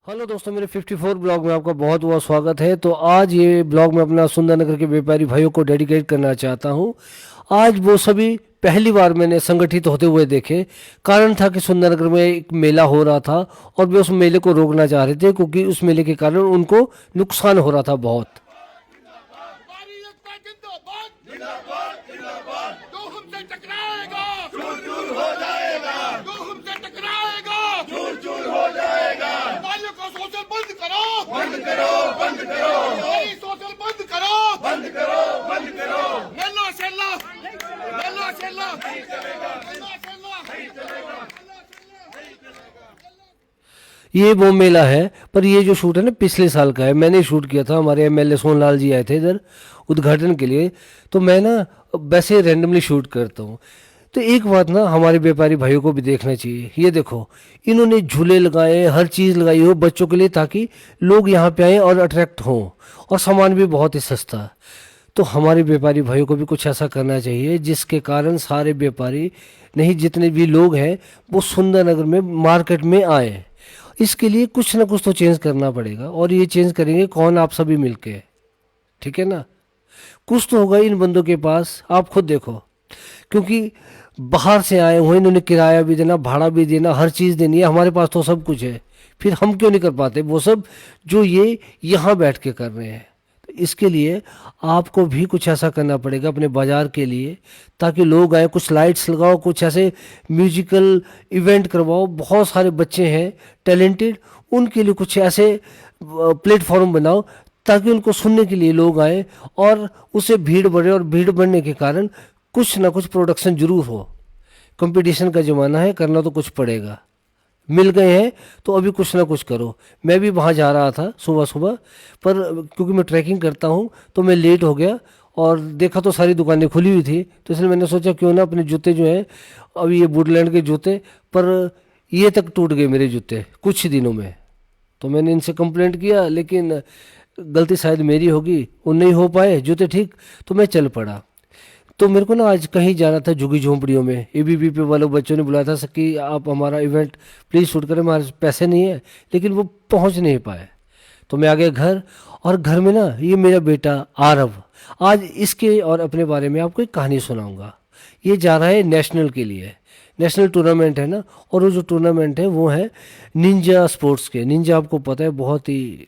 Hello दोस्तों, मेरे 54 blog में आपका बहुत बहुत स्वागत है। तो आज ये ब्लॉग में अपना सुंदरनगर के व्यापारी भाइयों को डेडिकेट करना चाहता हूँ। आज वो सभी पहली बार मैंने संगठित होते हुए देखे। कारण था कि सुंदरनगर में एक मेला हो रहा था और वे उस मेले को रोकना चाह रहे थे, क्योंकि उस मेले के कारण उनको नुकसान हो रहा था बहुत। हमारी एकता जिंदाबाद जिंदाबाद जिंदाबाद। जो हमसे टकराएगा चूर चूर हो जाएगा। जो हमसे टकराएगा चूर चूर हो जाएगा। हमारे को सोशल बंद करो बंद करो बंद करो। हमारी सोशल बंद करो बंद करो बंद करो। मेला शेला मेला शेला नहीं चलेगा। मेला शेला नहीं चलेगा। ये वो मेला है, पर ये जो शूट है ना पिछले साल का है। मैंने शूट किया था, हमारे एमएलए सोनलाल जी आए थे इधर उद्घाटन के लिए। तो मैं ना वैसे रैंडमली शूट करता हूँ। तो एक बात ना हमारे व्यापारी भाइयों को भी देखना चाहिए। ये देखो, इन्होंने झूले लगाए, हर चीज़ लगाई हो बच्चों के लिए, ताकि लोग यहाँ पे आए और अट्रैक्ट हों। और सामान भी बहुत ही सस्ता। तो हमारे व्यापारी भाइयों को भी कुछ ऐसा करना चाहिए जिसके कारण सारे व्यापारी नहीं, जितने भी लोग हैं वो सुंदरनगर में मार्केट में आए। इसके लिए कुछ ना कुछ तो चेंज करना पड़ेगा, और ये चेंज करेंगे कौन? आप सभी मिलके। ठीक है ना? कुछ तो होगा इन बंदों के पास, आप खुद देखो। क्योंकि बाहर से आए हुए, इन्होंने किराया भी देना, भाड़ा भी देना, हर चीज़ देनी है। हमारे पास तो सब कुछ है, फिर हम क्यों नहीं कर पाते वो सब जो ये यहाँ बैठ के कर रहे हैं? तो इसके लिए आपको भी कुछ ऐसा करना पड़ेगा अपने बाजार के लिए, ताकि लोग आए। कुछ लाइट्स लगाओ, कुछ ऐसे म्यूजिकल इवेंट करवाओ। बहुत सारे बच्चे हैं टैलेंटेड, उनके लिए कुछ ऐसे प्लेटफॉर्म बनाओ ताकि उनको सुनने के लिए लोग आए, और उससे भीड़ बढ़े। और भीड़ बढ़ने के कारण कुछ ना कुछ प्रोडक्शन जरूर हो। कंपटीशन का ज़माना है, करना तो कुछ पड़ेगा। मिल गए हैं तो अभी कुछ ना कुछ करो। मैं भी वहाँ जा रहा था सुबह सुबह, पर क्योंकि मैं ट्रैकिंग करता हूँ तो मैं लेट हो गया, और देखा तो सारी दुकानें खुली हुई थी। तो इसलिए मैंने सोचा क्यों ना अपने जूते जो हैं, अभी ये वुडलैंड के जूते, पर ये तक टूट गए मेरे जूते कुछ ही दिनों में। तो मैंने इनसे कंप्लेंट किया, लेकिन गलती शायद मेरी होगी, वो नहीं हो पाए जूते ठीक। तो मैं चल पड़ा। तो मेरे को ना आज कहीं जाना था, झुग्गी झोंपड़ियों में। एबीवीपी वाले बच्चों ने बुलाया था कि आप हमारा इवेंट प्लीज़ शूट करें, हमारे पास पैसे नहीं है। लेकिन वो पहुंच नहीं पाए। तो मैं आ गया घर, और घर में ना ये मेरा बेटा आरव, आज इसके और अपने बारे में आपको एक कहानी सुनाऊंगा। ये जा रहा है नेशनल के लिए, नेशनल टूर्नामेंट है ना। और वो जो टूर्नामेंट है वो है निंजा स्पोर्ट्स के। निंजा आपको पता है बहुत ही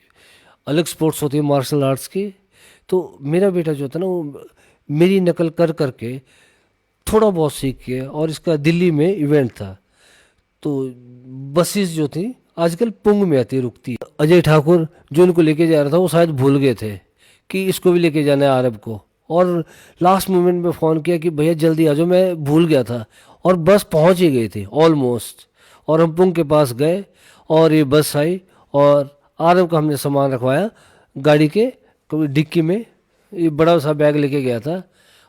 अलग स्पोर्ट्स होती है मार्शल आर्ट्स की। तो मेरा बेटा जो था ना, वो मेरी नकल कर करके थोड़ा बहुत सीख के, और इसका दिल्ली में इवेंट था। तो बसेस जो थी आजकल पुंग में आती रुकती है। अजय ठाकुर जो इनको लेके जा रहा था वो शायद भूल गए थे कि इसको भी लेके जाना है आरब को। और लास्ट मोमेंट में फ़ोन किया कि भैया जल्दी आ जाओ, मैं भूल गया था। और बस पहुंच ही गई थी ऑलमोस्ट। और हम पुंग के पास गए, और ये बस आई, और आरब का हमने सामान रखवाया गाड़ी के कभी डिक्की में। ये बड़ा सा बैग लेके गया था।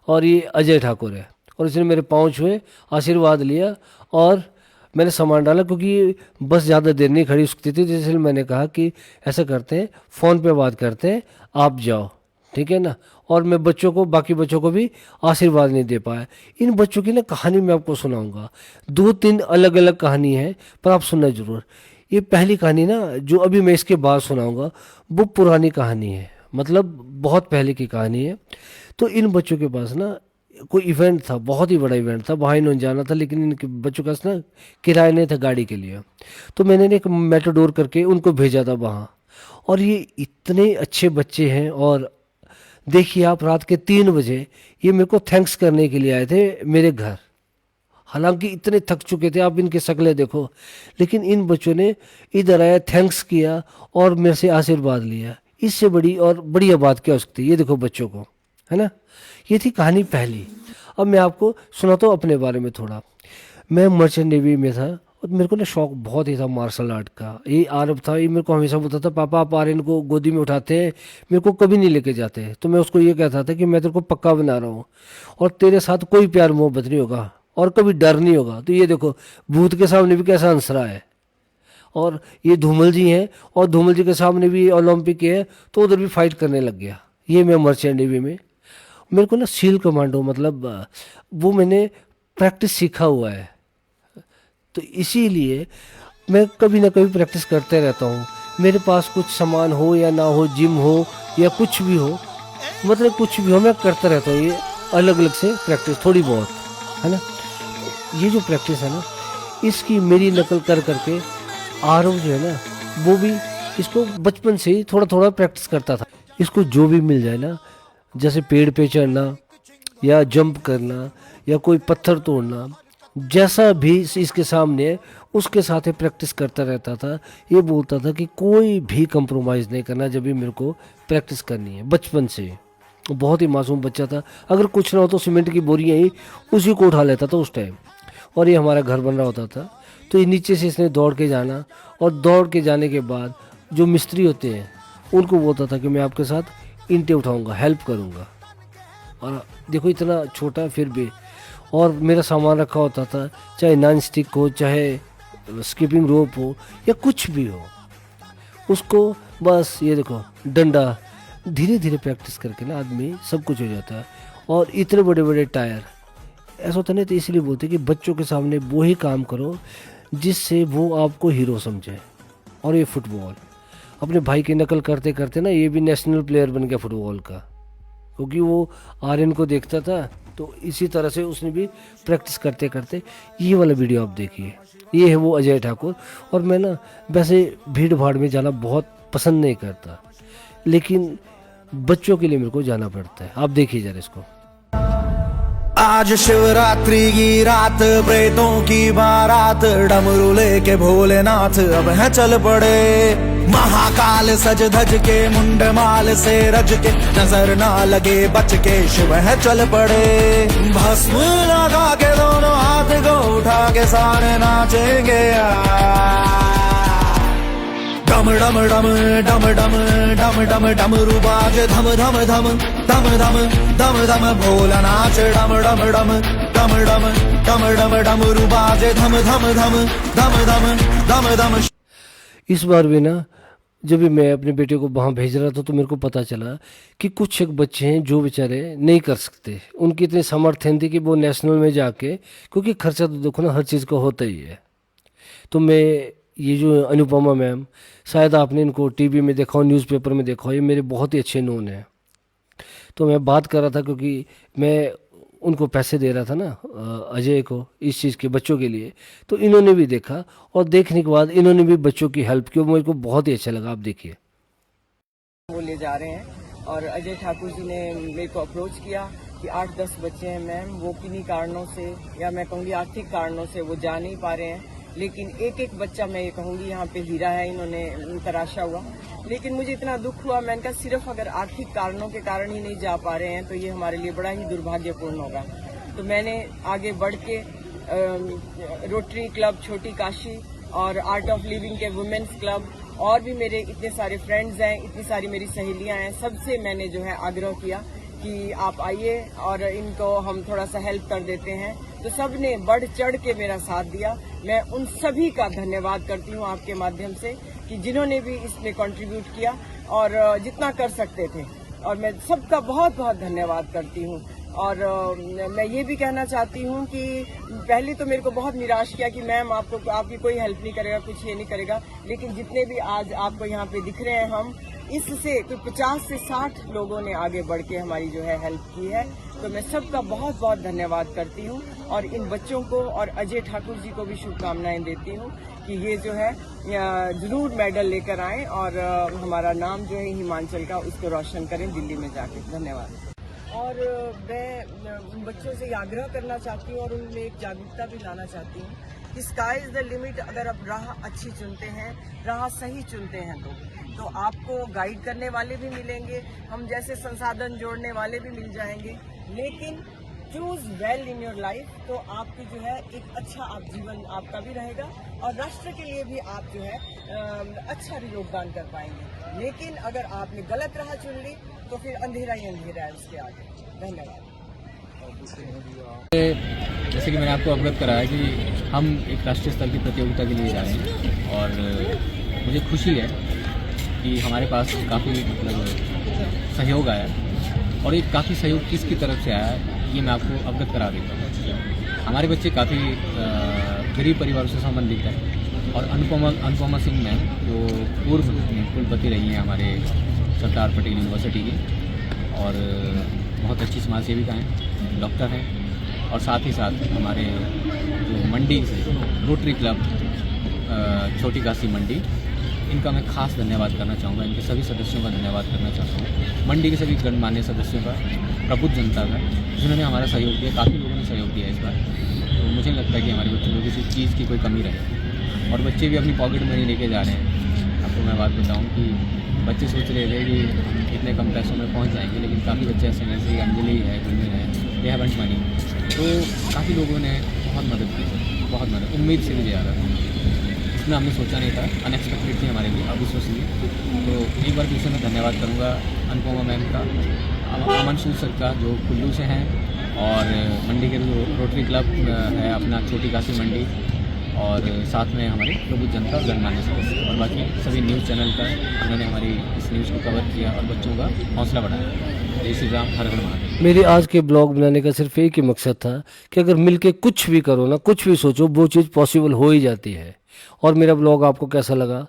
और ये अजय ठाकुर है, और इसने मेरे पाँव छुए, आशीर्वाद लिया, और मैंने सामान डाला। क्योंकि बस ज़्यादा देर नहीं खड़ी सकती थी, तो इसलिए मैंने कहा कि ऐसा करते हैं, फ़ोन पे बात करते हैं, आप जाओ, ठीक है ना। और मैं बच्चों को, बाकी बच्चों को भी आशीर्वाद नहीं दे पाया। इन बच्चों की ना कहानी मैं आपको सुनाऊंगा। 2-3 अलग अलग कहानी है, पर आप सुनना जरूर। ये पहली कहानी ना जो अभी मैं इसके बाद सुनाऊंगा, वो पुरानी कहानी है, मतलब बहुत पहले की कहानी है। तो इन बच्चों के पास ना कोई इवेंट था, बहुत ही बड़ा इवेंट था, वहाँ इन्होंने जाना था। लेकिन इनके बच्चों के पास ना किराया नहीं था गाड़ी के लिए। तो मैंने एक मेटाडोर करके उनको भेजा था वहाँ। और ये इतने अच्छे बच्चे हैं। और देखिए आप, रात के 3 बजे ये मेरे को थैंक्स करने के लिए आए थे मेरे घर। हालांकि इतने थक चुके थे, आप इनके शक्लें देखो। लेकिन इन बच्चों ने इधर आया, थैंक्स किया, और मेरे से आशीर्वाद लिया। इससे बड़ी और बढ़िया बात क्या हो सकती है? ये देखो बच्चों को, है ना। ये थी कहानी पहली। अब मैं आपको सुनाता हूँ अपने बारे में थोड़ा। मैं मर्चेंट नेवी में था, और मेरे को ना शौक बहुत ही था मार्शल आर्ट का। ये आरब था, ये मेरे को हमेशा बोलता था पापा आप आर्यन को गोदी में उठाते हैं, मेरे को कभी नहीं लेके जाते। तो मैं उसको ये कहता था कि मैं तेरे को पक्का बना रहा हूँ, और तेरे साथ कोई प्यार मोहब्बत नहीं होगा, और कभी डर नहीं होगा। तो ये देखो, भूत के सामने भी कैसा हंस रहा है। और ये धूमल जी हैं, और धूमल जी के सामने भी ओलंपिक है, तो उधर भी फाइट करने लग गया। ये मैं मर्चेंट नेवी में। मेरे को ना सील कमांडो, मतलब वो मैंने प्रैक्टिस सीखा हुआ है। तो इसीलिए मैं कभी ना कभी प्रैक्टिस करते रहता हूँ। मेरे पास कुछ सामान हो या ना हो, जिम हो या कुछ भी हो, मतलब कुछ भी हो, मैं करता रहता हूँ ये अलग अलग से प्रैक्टिस थोड़ी बहुत, है ना। ये जो प्रैक्टिस है ना, इसकी मेरी नकल कर करके आरव जो है ना, वो भी इसको बचपन से ही थोड़ा थोड़ा प्रैक्टिस करता था। इसको जो भी मिल जाए ना, जैसे पेड़ पे चढ़ना या जंप करना या कोई पत्थर तोड़ना, जैसा भी इसके सामने है उसके साथ ही प्रैक्टिस करता रहता था। ये बोलता था कि कोई भी कंप्रोमाइज़ नहीं करना जब भी मेरे को प्रैक्टिस करनी है। बचपन से बहुत ही मासूम बच्चा था, अगर कुछ ना हो तो सीमेंट की बोरियां ही उसी को उठा लेता था उस टाइम। और ये हमारा घर बन रहा होता था, तो ये नीचे से इसने दौड़ के जाना, और दौड़ के जाने के बाद जो मिस्त्री होते हैं उनको बोलता था कि मैं आपके साथ ईंटें उठाऊंगा, हेल्प करूंगा। और देखो इतना छोटा फिर भी, और मेरा सामान रखा होता था, चाहे नॉन स्टिक हो, चाहे स्किपिंग रोप हो या कुछ भी हो, उसको बस ये देखो डंडा, धीरे धीरे प्रैक्टिस करके ना आदमी सब कुछ हो जाता है। और इतने बड़े बड़े टायर, ऐसा होता नहीं, तो इसलिए बोलते हैं कि बच्चों के सामने वो ही काम करो जिससे वो आपको हीरो समझे। और ये फुटबॉल, अपने भाई की नकल करते करते ना ये भी नेशनल प्लेयर बन गया फुटबॉल का, क्योंकि वो आर्यन को देखता था, तो इसी तरह से उसने भी प्रैक्टिस करते करते। ये वाला वीडियो आप देखिए, ये है वो अजय ठाकुर। और मैं ना वैसे भीड़ भाड़ में जाना बहुत पसंद नहीं करता, लेकिन बच्चों के लिए मेरे को जाना पड़ता है। आप देखिए जरा इसको। आज शिवरात्रि की रात, प्रेतों की बारात, डमरू लेके भोलेनाथ अब है चल पड़े। महाकाल सज धज के, मुंड माल से रज के, नजर ना लगे बच के, शिव है चल पड़े। भस्म लगा के दोनों हाथ को उठा के सारे नाचेंगे। डम डम डम डम डम डम डम डमरू बाजे, धम धम धम धम धम धम धम भोला नाच। डम डम डम डम डम डम डम डमरू बाजे, धम धम धम धम धम धम धम। इस बार भी ना जब भी मैं अपने बेटे को वहाँ भेज रहा था, तो मेरे को पता चला कि कुछ एक बच्चे हैं जो बेचारे नहीं कर सकते, उनकी इतनी सामर्थ्य नहीं थी कि वो नेशनल में जाके, क्योंकि खर्चा तो देखो ना हर चीज़ का होता ही है। तो मैं ये जो अनुपमा मैम, शायद आपने इनको टीवी में देखा हो, न्यूज़पेपर में देखा हो, ये मेरे बहुत ही अच्छे नोन हैं। तो मैं बात कर रहा था, क्योंकि मैं उनको पैसे दे रहा था ना अजय को इस चीज़ के बच्चों के लिए, तो इन्होंने भी देखा, और देखने के बाद इन्होंने भी बच्चों की हेल्प की, मेरे को बहुत ही अच्छा लगा। आप देखिए। वो ले जा रहे हैं, और अजय ठाकुर जी ने मेरे को अप्रोच किया कि 8-10 बच्चे हैं मैम, वो किन्हीं कारणों से, या मैं कहूँगी आर्थिक कारणों से वो जा नहीं पा रहे हैं, लेकिन एक एक बच्चा मैं ये कहूँगी यहाँ पे हीरा है, इन्होंने तराशा हुआ। लेकिन मुझे इतना दुख हुआ, मैंने कहा सिर्फ अगर आर्थिक कारणों के कारण ही नहीं जा पा रहे हैं तो ये हमारे लिए बड़ा ही दुर्भाग्यपूर्ण होगा। तो मैंने आगे बढ़ के रोटरी क्लब छोटी काशी और आर्ट ऑफ लिविंग के वुमेन्स क्लब, और भी मेरे इतने सारे फ्रेंड्स हैं, इतनी सारी मेरी सहेलियां हैं, सबसे मैंने जो है आग्रह किया कि आप आइए और इनको हम थोड़ा सा हेल्प कर देते हैं। तो सब ने बढ़ चढ़ के मेरा साथ दिया। मैं उन सभी का धन्यवाद करती हूँ आपके माध्यम से, कि जिन्होंने भी इसमें कंट्रीब्यूट किया और जितना कर सकते थे, और मैं सबका बहुत बहुत धन्यवाद करती हूँ। और मैं ये भी कहना चाहती हूँ कि पहले तो मेरे को बहुत निराश किया कि मैम आपकी कोई हेल्प नहीं करेगा, कुछ ये नहीं करेगा, लेकिन जितने भी आज आपको यहाँ पे दिख रहे हैं, हम इससे कोई 50 से 60 लोगों ने आगे बढ़ के हमारी जो है हेल्प की है। तो मैं सबका बहुत बहुत धन्यवाद करती हूँ, और इन बच्चों को और अजय ठाकुर जी को भी शुभकामनाएं देती हूँ कि ये जो है जरूर मेडल लेकर आएं, और हमारा नाम जो है हिमाचल का उसको रोशन करें दिल्ली में जाके। धन्यवाद। और मैं उन बच्चों से आग्रह करना चाहती हूँ और उनमें एक जागरूकता भी लाना चाहती हूँ कि स्काई इज द लिमिट। अगर आप राह अच्छी चुनते हैं, राह सही चुनते हैं, तो आपको गाइड करने वाले भी मिलेंगे, हम जैसे संसाधन जोड़ने वाले भी मिल जाएंगे, लेकिन choose well in your life, तो आपकी जो है एक अच्छा आप जीवन आपका भी रहेगा, और राष्ट्र के लिए भी आप जो है अच्छा योगदान कर पाएंगे। लेकिन अगर आपने गलत राह चुन ली तो फिर अंधेरा ही अंधेरा है उसके आगे। धन्यवाद। जैसे कि मैंने आपको अवगत कराया कि हम एक राष्ट्रीय स्तर की प्रतियोगिता के लिए जा रहे हैं, और मुझे खुशी है कि हमारे पास काफ़ी मतलब सहयोग आया, और ये काफ़ी सहयोग किसकी तरफ से आया ये मैं आपको अवगत करा देता हूँ। हमारे बच्चे काफ़ी गरीब परिवारों से संबंधित हैं, और अनुपमा सिंह मैम जो पूर्व कुलपति रही हैं हमारे सरदार पटेल यूनिवर्सिटी की, और बहुत अच्छी समाज सेविका हैं, डॉक्टर हैं, और साथ ही साथ हमारे जो मंडी से रोटरी क्लब छोटी काशी मंडी, इनका मैं खास धन्यवाद करना चाहूँगा। इनके सभी सदस्यों का धन्यवाद करना चाहता हूँ, मंडी के सभी गणमान्य सदस्यों का, प्रबुद्ध जनता का, जिन्होंने हमारा सहयोग दिया। काफ़ी लोगों ने सहयोग दिया इस बार, तो मुझे लगता है कि हमारे बच्चों को किसी चीज़ की कोई कमी रहे, और बच्चे भी अपनी पॉकेट मनी लेके जा रहे हैं। आपको मैं बात बताऊँ कि बच्चे सोच रहे थे कि इतने कम पैसों में पहुँच जाएंगे, लेकिन काफ़ी बच्चे ऐसे हैं, जैसे अंजलि है, गुलमीर है, दे हैवंट मनी, तो काफ़ी लोगों ने बहुत मदद की, बहुत मदद, उम्मीद से भी ज़्यादा। इसमें हमने सोचा नहीं था, अनएक्सपेक्टेड थी हमारे लिए, अविश्वसनीय। तो एक बार फिर से मैं धन्यवाद करूँगा अनुपमा मैम का, अमन सूद सर का जो कुल्लू से हैं, और मंडी के जो रोटरी क्लब है अपना छोटी काशी मंडी, और साथ में हमारे प्रबुद्ध जनता गणमान्य सदस्य, और बाकी सभी न्यूज़ चैनल का, जिन्होंने हमारी इस न्यूज़ को कवर किया और बच्चों का हौसला बढ़ाया। जय श्री राम, हर हर महादेव। मेरे आज के ब्लॉग बनाने का सिर्फ एक ही मकसद था कि अगर मिलके कुछ भी करो ना, कुछ भी सोचो, वो चीज़ पॉसिबल हो ही जाती है। और मेरा ब्लॉग आपको कैसा लगा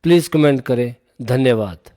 प्लीज़ कमेंट करें। धन्यवाद।